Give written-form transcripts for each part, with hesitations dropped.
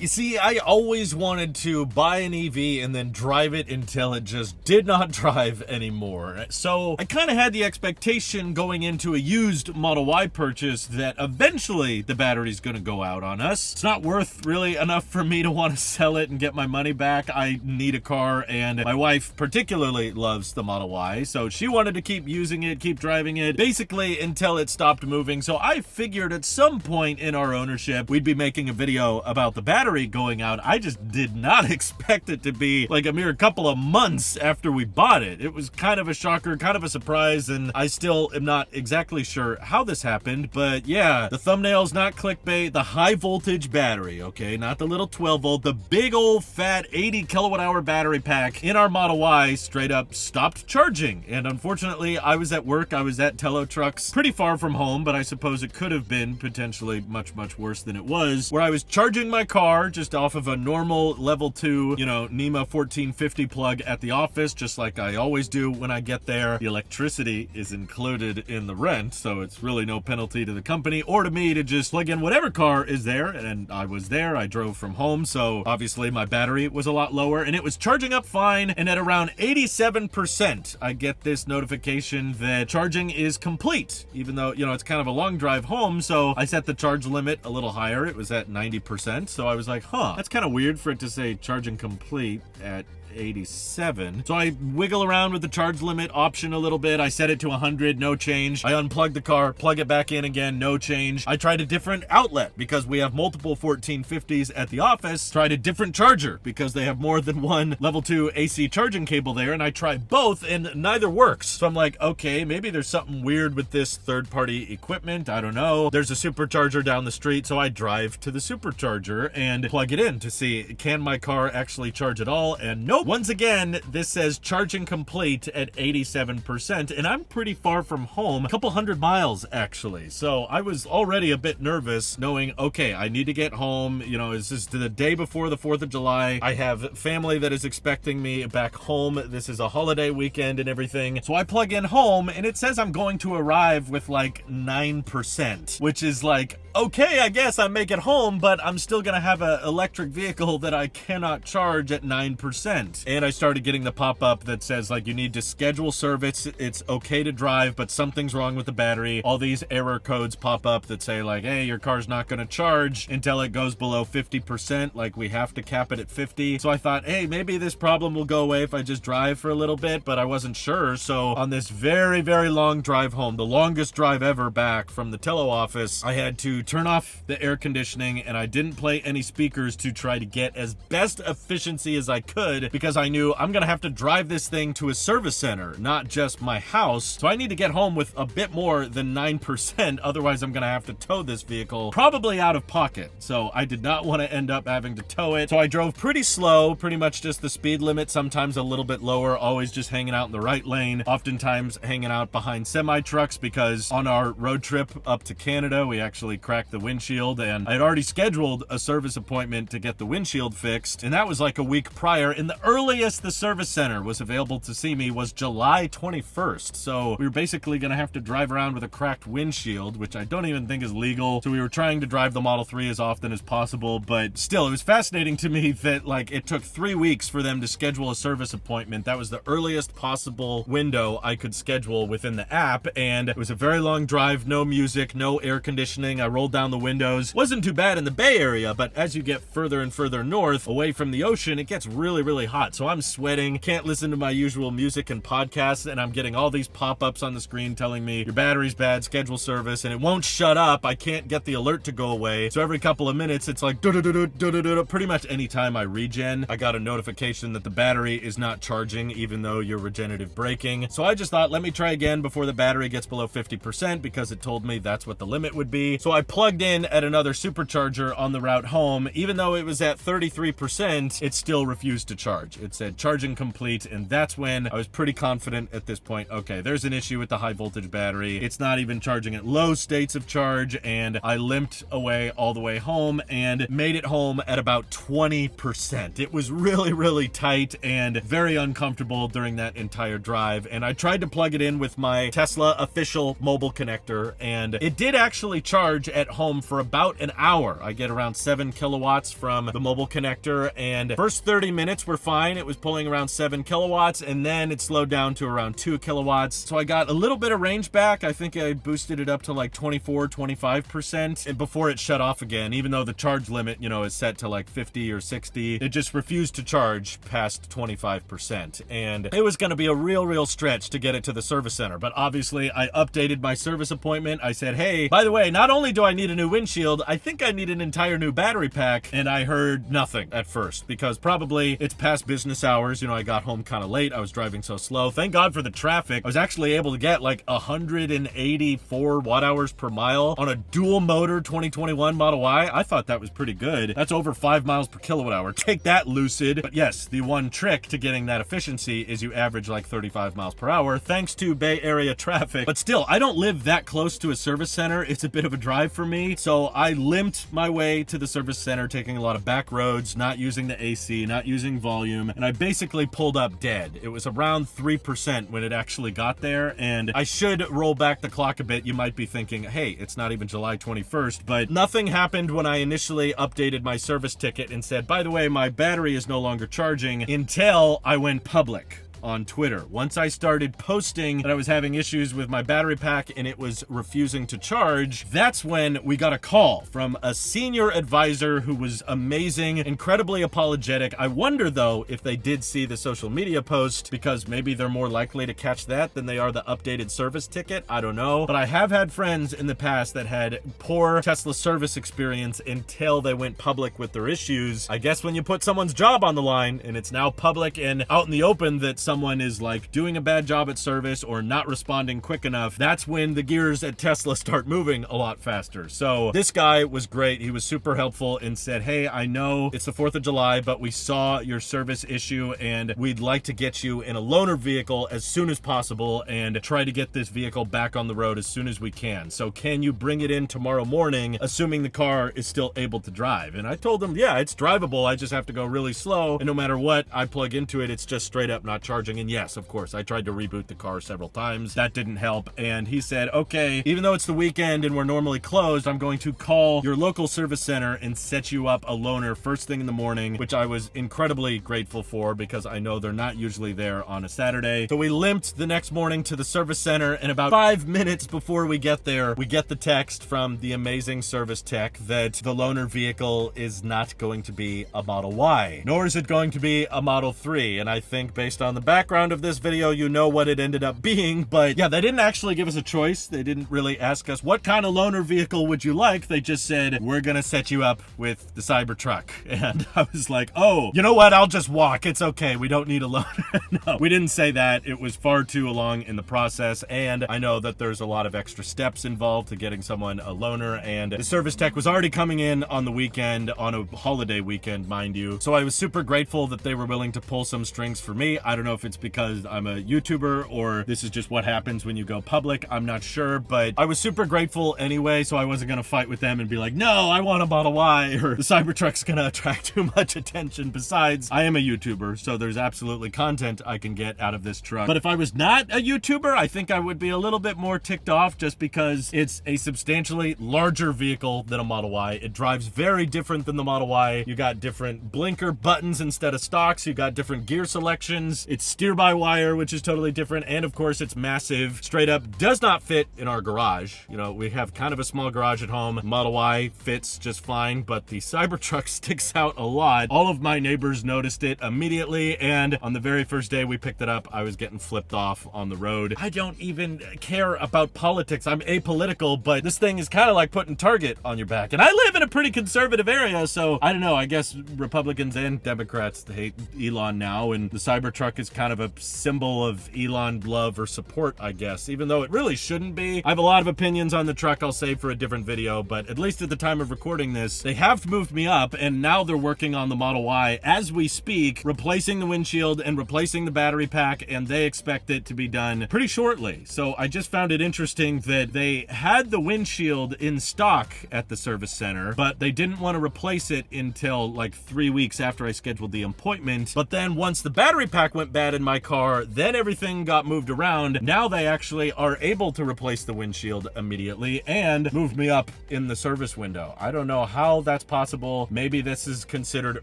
You see, I always wanted to buy an EV and then drive it until it just did not drive anymore. So I kind of had the expectation going into a used Model Y purchase that eventually the battery's going to go out on us. It's not worth really enough for me to want to sell it and get my money back. I need a car, and my wife particularly loves the Model Y, so she wanted to keep using it, keep driving it, basically until it stopped moving. So I figured at some point in our ownership, we'd be making a video about the battery going out. I just did not expect it to be like a mere couple of months after we bought it. It was kind of a shocker, kind of a surprise, and I still am not exactly sure how this happened, but yeah, the thumbnail's not clickbait. The high voltage battery, okay, not the little 12 volt, the big old fat 80 kilowatt hour battery pack in our Model Y straight up stopped charging. And unfortunately, I was at work, I was at Tello Trucks, pretty far from home, but I suppose it could have been potentially much worse than it was, where I was charging my car just off of a normal level 2, NEMA 1450 plug at the office, just like I always do when I get there. The electricity is included in the rent, so it's really no penalty to the company or to me to just plug in whatever car is there. And I was there, I drove from home, so obviously my battery was a lot lower and it was charging up fine. And at around 87%, I get this notification that charging is complete, even though, it's kind of a long drive home. So I set the charge limit a little higher. It was at 90%. So I was like, that's kind of weird for it to say charging complete at 87. So I wiggle around with the charge limit option a little bit. I set it to 100, no change. I unplug the car, plug it back in again, no change. I tried a different outlet because we have multiple 1450s at the office. Tried a different charger because they have more than one level 2 AC charging cable there, and I tried both and neither works. So I'm like, okay, maybe there's something weird with this third-party equipment. I don't know. There's a supercharger down the street, so I drive to the supercharger and plug it in to see, can my car actually charge at all? And nope. Once again, this says charging complete at 87%, and I'm pretty far from home, a couple hundred miles actually. So I was already a bit nervous knowing, okay, I need to get home. This is the day before the 4th of July. I have family that is expecting me back home. This is a holiday weekend and everything. So I plug in home and it says I'm going to arrive with like 9%, which is like, okay, I guess I make it home, but I'm still gonna have an electric vehicle that I cannot charge at 9%. And I started getting the pop-up that says, like, you need to schedule service. It's okay to drive, but something's wrong with the battery. All these error codes pop up that say, like, hey, your car's not gonna charge until it goes below 50%. Like, we have to cap it at 50. So I thought, hey, maybe this problem will go away if I just drive for a little bit, but I wasn't sure. So on this very, very long drive home, the longest drive ever back from the Tello office, I had to turn off the air conditioning and I didn't play any speakers to try to get as best efficiency as I could, because I knew I'm gonna have to drive this thing to a service center, not just my house. So I need to get home with a bit more than 9%, otherwise I'm gonna have to tow this vehicle, probably out of pocket. So I did not want to end up having to tow it. So I drove pretty slow, pretty much just the speed limit, sometimes a little bit lower, always just hanging out in the right lane, oftentimes hanging out behind semi-trucks, because on our road trip up to Canada, we actually cracked the windshield, and I had already scheduled a service appointment to get the windshield fixed, and that was like a week prior, and the earliest the service center was available to see me was July 21st. So we were basically gonna have to drive around with a cracked windshield, which I don't even think is legal. So we were trying to drive the Model 3 as often as possible, but still, it was fascinating to me that, like, it took 3 weeks for them to schedule a service appointment. That was the earliest possible window I could schedule within the app, and it was a very long drive, no music, no air conditioning. I rolled down the windows. Wasn't too bad in the Bay Area, but as you get further and further north, away from the ocean, it gets really, really hot. So I'm sweating, can't listen to my usual music and podcasts, and I'm getting all these pop-ups on the screen telling me your battery's bad, schedule service, and it won't shut up. I can't get the alert to go away. So every couple of minutes, it's like pretty much anytime I regen, I got a notification that the battery is not charging, even though you're regenerative braking. So I just thought, let me try again before the battery gets below 50%, because it told me that's what the limit would be. So I plugged in at another supercharger on the route home. Even though it was at 33%, it still refused to charge. It said charging complete, and that's when I was pretty confident at this point, okay, there's an issue with the high voltage battery. It's not even charging at low states of charge, and I limped away all the way home and made it home at about 20%. It was really, really tight and very uncomfortable during that entire drive, and I tried to plug it in with my Tesla official mobile connector, and it did actually charge at at home for about an hour. I get around 7 kilowatts from the mobile connector, and first 30 minutes were fine. It was pulling around 7 kilowatts, and then it slowed down to around 2 kilowatts. So I got a little bit of range back. I think I boosted it up to like 24-25%, and before it shut off again, even though the charge limit, is set to like 50 or 60, it just refused to charge past 25%. And it was going to be a real stretch to get it to the service center. But obviously I updated my service appointment. I said, hey, by the way, not only do I need a new windshield, I think I need an entire new battery pack. And I heard nothing at first, because probably it's past business hours. I got home kind of late. I was driving so slow. Thank God for the traffic. I was actually able to get like 184 watt hours per mile on a dual motor 2021 Model Y. I thought that was pretty good. That's over 5 miles per kilowatt hour. Take that, Lucid. But yes, the one trick to getting that efficiency is you average like 35 miles per hour thanks to Bay Area traffic. But still, I don't live that close to a service center. It's a bit of a drive for me. So I limped my way to the service center, taking a lot of back roads, not using the AC, not using volume, and I basically pulled up dead. It was around 3% when it actually got there, and I should roll back the clock a bit. You might be thinking, hey, it's not even July 21st, but nothing happened when I initially updated my service ticket and said, by the way, my battery is no longer charging, until I went public on Twitter. Once I started posting that I was having issues with my battery pack and it was refusing to charge, that's when we got a call from a senior advisor who was amazing, incredibly apologetic. I wonder though if they did see the social media post, because maybe they're more likely to catch that than they are the updated service ticket. I don't know. But I have had friends in the past that had poor Tesla service experience until they went public with their issues. I guess when you put someone's job on the line and it's now public and out in the open that someone is like doing a bad job at service or not responding quick enough, that's when the gears at Tesla start moving a lot faster. So this guy was great. He was super helpful and said, hey, I know it's the 4th of July, but we saw your service issue and we'd like to get you in a loaner vehicle as soon as possible and try to get this vehicle back on the road as soon as we can. So can you bring it in tomorrow morning, assuming the car is still able to drive? And I told him, yeah, it's drivable. I just have to go really slow. And no matter what I plug into it, it's just straight up not charging. And yes, of course, I tried to reboot the car several times. That didn't help. And he said, okay, even though it's the weekend and we're normally closed, I'm going to call your local service center and set you up a loaner first thing in the morning, which I was incredibly grateful for because I know they're not usually there on a Saturday. So we limped the next morning to the service center, and about 5 minutes before we get there, we get the text from the amazing service tech that the loaner vehicle is not going to be a Model Y, nor is it going to be a Model 3. And I think based on the background of this video, you know what it ended up being. But yeah, they didn't actually give us a choice. They didn't really ask us, what kind of loaner vehicle would you like? They just said, we're gonna set you up with the Cybertruck. And I was like, oh, you know what? I'll just walk. It's okay. We don't need a loaner. No, we didn't say that. It was far too along in the process. And I know that there's a lot of extra steps involved to getting someone a loaner. And the service tech was already coming in on the weekend, on a holiday weekend, mind you. So I was super grateful that they were willing to pull some strings for me. I don't know if it's because I'm a YouTuber or this is just what happens when you go public. I'm not sure, but I was super grateful anyway, so I wasn't going to fight with them and be like, no, I want a Model Y, or the Cybertruck's going to attract too much attention. Besides, I am a YouTuber, so there's absolutely content I can get out of this truck. But if I was not a YouTuber, I think I would be a little bit more ticked off just because it's a substantially larger vehicle than a Model Y. It drives very different than the Model Y. You got different blinker buttons instead of stocks. You got different gear selections. It's steer-by-wire, which is totally different. And of course, it's massive. Straight up does not fit in our garage. You know, we have kind of a small garage at home. Model Y fits just fine, but the Cybertruck sticks out a lot. All of my neighbors noticed it immediately, and on the very first day we picked it up, I was getting flipped off on the road. I don't even care about politics. I'm apolitical, but this thing is kind of like putting Target on your back. And I live in a pretty conservative area, so I don't know. I guess Republicans and Democrats hate Elon now, and the Cybertruck is kind of a symbol of Elon love or support, I guess, even though it really shouldn't be. I have a lot of opinions on the truck I'll save for a different video, but at least at the time of recording this, they have moved me up, and now they're working on the Model Y as we speak, replacing the windshield and replacing the battery pack, and they expect it to be done pretty shortly. So I just found it interesting that they had the windshield in stock at the service center, but they didn't want to replace it until like 3 weeks after I scheduled the appointment. But then once the battery pack went bad in my car. Then everything got moved around. Now they actually are able to replace the windshield immediately and move me up in the service window. I don't know how that's possible. Maybe this is considered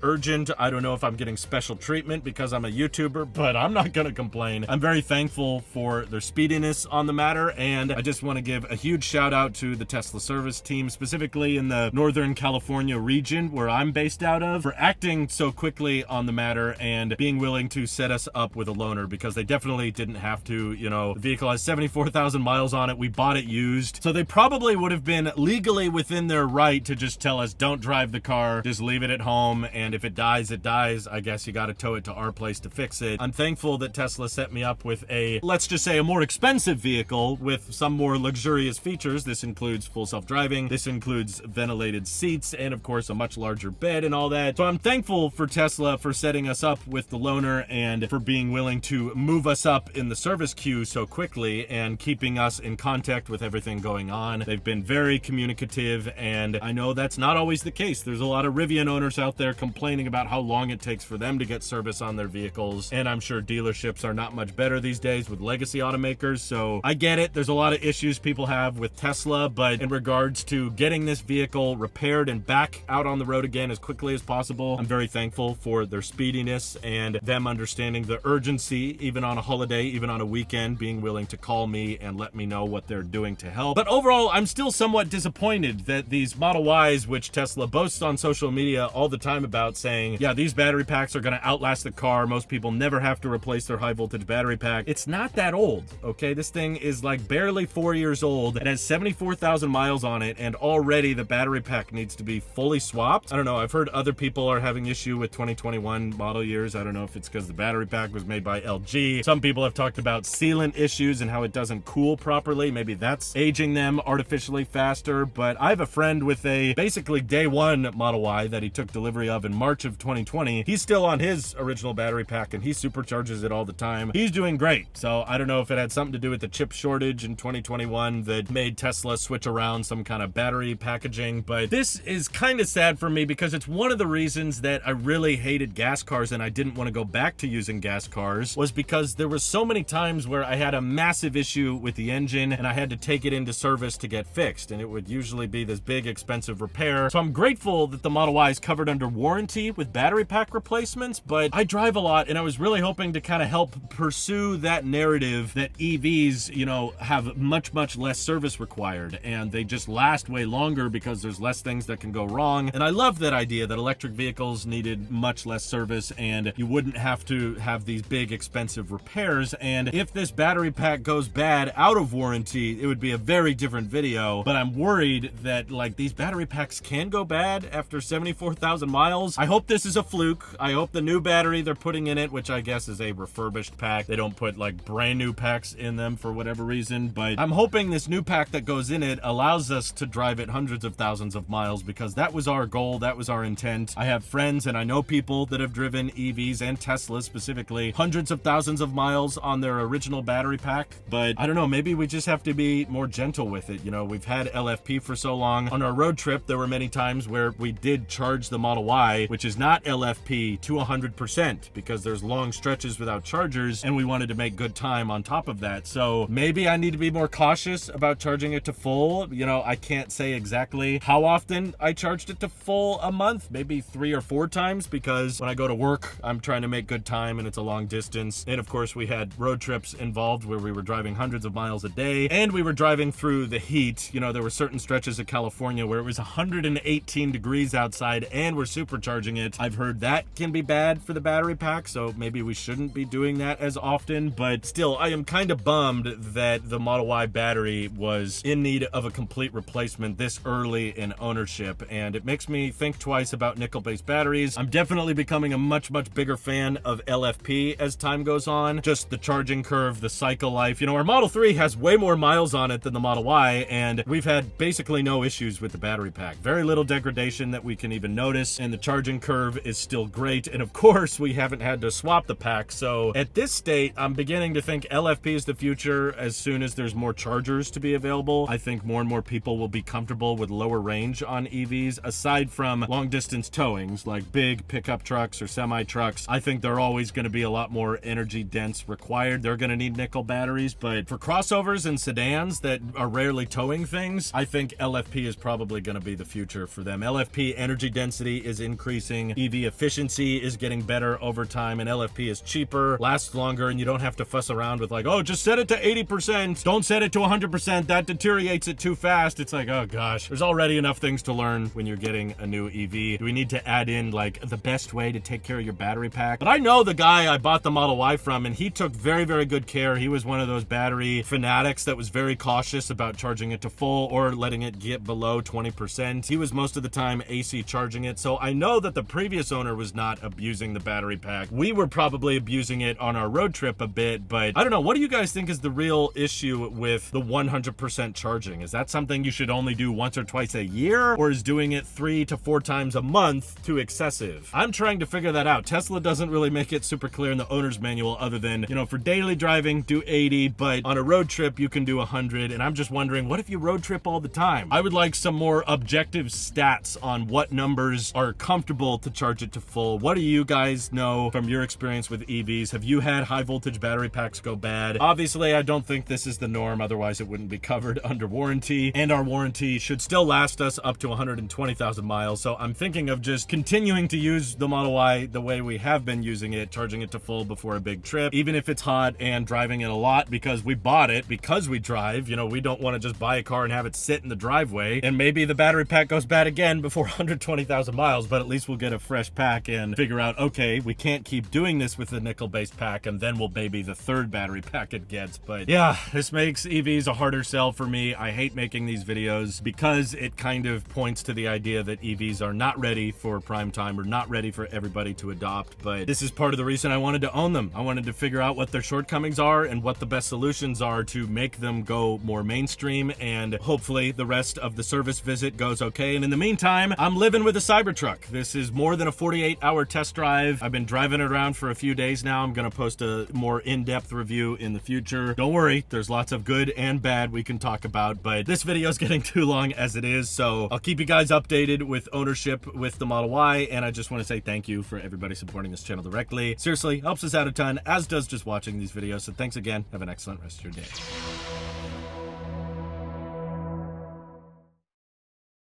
urgent. I don't know if I'm getting special treatment because I'm a YouTuber, but I'm not gonna complain. I'm very thankful for their speediness on the matter, and I just want to give a huge shout out to the Tesla service team, specifically in the Northern California region where I'm based out of, for acting so quickly on the matter and being willing to set us up with a loaner, because they definitely didn't have to. You know, the vehicle has 74,000 miles on it. We bought it used, so they probably would have been legally within their right to just tell us, don't drive the car, just leave it at home, and if it dies, it dies. I guess you got to tow it to our place to fix it. I'm thankful that Tesla set me up with a, let's just say, a more expensive vehicle with some more luxurious features. This includes full self-driving, this includes ventilated seats, and of course a much larger bed and all that. So I'm thankful for Tesla for setting us up with the loaner and for being willing to move us up in the service queue so quickly and keeping us in contact with everything going on. They've been very communicative, and I know that's not always the case. There's a lot of Rivian owners out there complaining about how long it takes for them to get service on their vehicles, and I'm sure dealerships are not much better these days with legacy automakers, so I get it. There's a lot of issues people have with Tesla, but in regards to getting this vehicle repaired and back out on the road again as quickly as possible, I'm very thankful for their speediness and them understanding the urgency, even on a holiday, even on a weekend, being willing to call me and let me know what they're doing to help. But overall, I'm still somewhat disappointed that these Model Ys, which Tesla boasts on social media all the time about, saying, yeah, these battery packs are going to outlast the car, most people never have to replace their high voltage battery pack. It's not that old, okay? This thing is like barely 4 years old. It has 74,000 miles on it, and already the battery pack needs to be fully swapped. I don't know. I've heard other people are having issue with 2021 model years. I don't know if it's because the battery pack was made by LG. Some people have talked about sealant issues and how it doesn't cool properly. Maybe that's aging them artificially faster. But I have a friend with a basically day one Model Y that he took delivery of in March of 2020. He's still on his original battery pack and he supercharges it all the time. He's doing great. So I don't know if it had something to do with the chip shortage in 2021 that made Tesla switch around some kind of battery packaging. But this is kind of sad for me because it's one of the reasons that I really hated gas cars and I didn't want to go back to using gas cars, was because there were so many times where I had a massive issue with the engine and I had to take it into service to get fixed, and it would usually be this big expensive repair. So I'm grateful that the Model Y is covered under warranty with battery pack replacements, but I drive a lot and I was really hoping to kind of help pursue that narrative that EVs, you know, have much less service required and they just last way longer because there's less things that can go wrong. And I love that idea that electric vehicles needed much less service and you wouldn't have to have these big expensive repairs. And if this battery pack goes bad out of warranty, it would be a very different video. But I'm worried that like these battery packs can go bad after 74,000 miles. I hope this is a fluke. I hope the new battery they're putting in it, which I guess is a refurbished pack, they don't put like brand new packs in them for whatever reason, but I'm hoping this new pack that goes in it allows us to drive it hundreds of thousands of miles, because that was our goal, that was our intent. I have friends and I know people that have driven EVs and Teslas specifically hundreds of thousands of miles on their original battery pack, but I don't know, maybe we just have to be more gentle with it. You know, we've had LFP for so long. On our road trip, there were many times where we did charge the Model Y, which is not LFP, to 100% because there's long stretches without chargers and we wanted to make good time on top of that. So maybe I need to be more cautious about charging it to full. You know, I can't say exactly how often I charged it to full a month, maybe 3 or 4 times, because when I go to work, I'm trying to make good time and it's a long distance. And of course, we had road trips involved where we were driving hundreds of miles a day and we were driving through the heat. You know, there were certain stretches of California where it was 118 degrees outside and we're supercharging it. I've heard that can be bad for the battery pack, so maybe we shouldn't be doing that as often, but still, I am kind of bummed that the Model Y battery was in need of a complete replacement this early in ownership, and it makes me think twice about nickel-based batteries. I'm definitely becoming a much bigger fan of LFP as time goes on. Just the charging curve, the cycle life. You know, our Model 3 has way more miles on it than the Model Y, and we've had basically no issues with the battery pack. Very little degradation that we can even notice, and the charging curve is still great. And of course, we haven't had to swap the pack. So at this state, I'm beginning to think LFP is the future as soon as there's more chargers to be available. I think more and more people will be comfortable with lower range on EVs, aside from long distance towings like big pickup trucks or semi trucks. I think they're always going to be a lot more energy dense required. They're going to need nickel batteries, but for crossovers and sedans that are rarely towing things, I think LFP is probably going to be the future for them. LFP energy density is increasing, EV efficiency is getting better over time, and LFP is cheaper, lasts longer, and you don't have to fuss around with like, oh, just set it to 80%, don't set it to 100%, that deteriorates it too fast. It's like, oh gosh, there's already enough things to learn when you're getting a new EV. Do we need to add in like the best way to take care of your battery pack? But I know the guy I bought the Model Y from, and he took very, very good care. He was one of those battery fanatics that was very cautious about charging it to full or letting it get below 20%. He was most of the time AC charging it, so I know that the previous owner was not abusing the battery pack. We were probably abusing it on our road trip a bit, but I don't know. What do you guys think is the real issue with the 100% charging? Is that something you should only do once or twice a year, or is doing it 3 to 4 times a month too excessive? I'm trying to figure that out. Tesla doesn't really make it super clear in the owner's manual other than, you know, for daily driving, do 80, but on a road trip, you can do 100. And I'm just wondering, what if you road trip all the time? I would like some more objective stats on what numbers are comfortable to charge it to full. What do you guys know from your experience with EVs? Have you had high voltage battery packs go bad? Obviously, I don't think this is the norm. Otherwise, it wouldn't be covered under warranty. And our warranty should still last us up to 120,000 miles. So I'm thinking of just continuing to use the Model Y the way we have been using it, charging it to full before a big trip, even if it's hot, and driving it a lot because we bought it because we drive. You know, we don't want to just buy a car and have it sit in the driveway and maybe the battery pack goes bad again before 120,000 miles, but at least we'll get a fresh pack and figure out, okay, we can't keep doing this with the nickel-based pack, and then we'll baby the third battery pack it gets. But yeah, this makes EVs a harder sell for me. I hate making these videos because it kind of points to the idea that EVs are not ready for prime time or not ready for everybody to adopt, but this is part of the reason I wanted to own them. I wanted to figure out what their shortcomings are and what the best solutions are to make them go more mainstream, and hopefully the rest of the service visit goes okay. And in the meantime, I'm living with a Cybertruck. This is more than a 48-hour test drive. I've been driving it around for a few days now. I'm going to post a more in-depth review in the future. Don't worry, there's lots of good and bad we can talk about, but this video is getting too long as it is, so I'll keep you guys updated with ownership with the Model Y, and I just want to say thank you for everybody supporting this channel directly. Seriously, helps us out a ton, as does just watching these videos, so thanks again. Have an excellent rest of your day.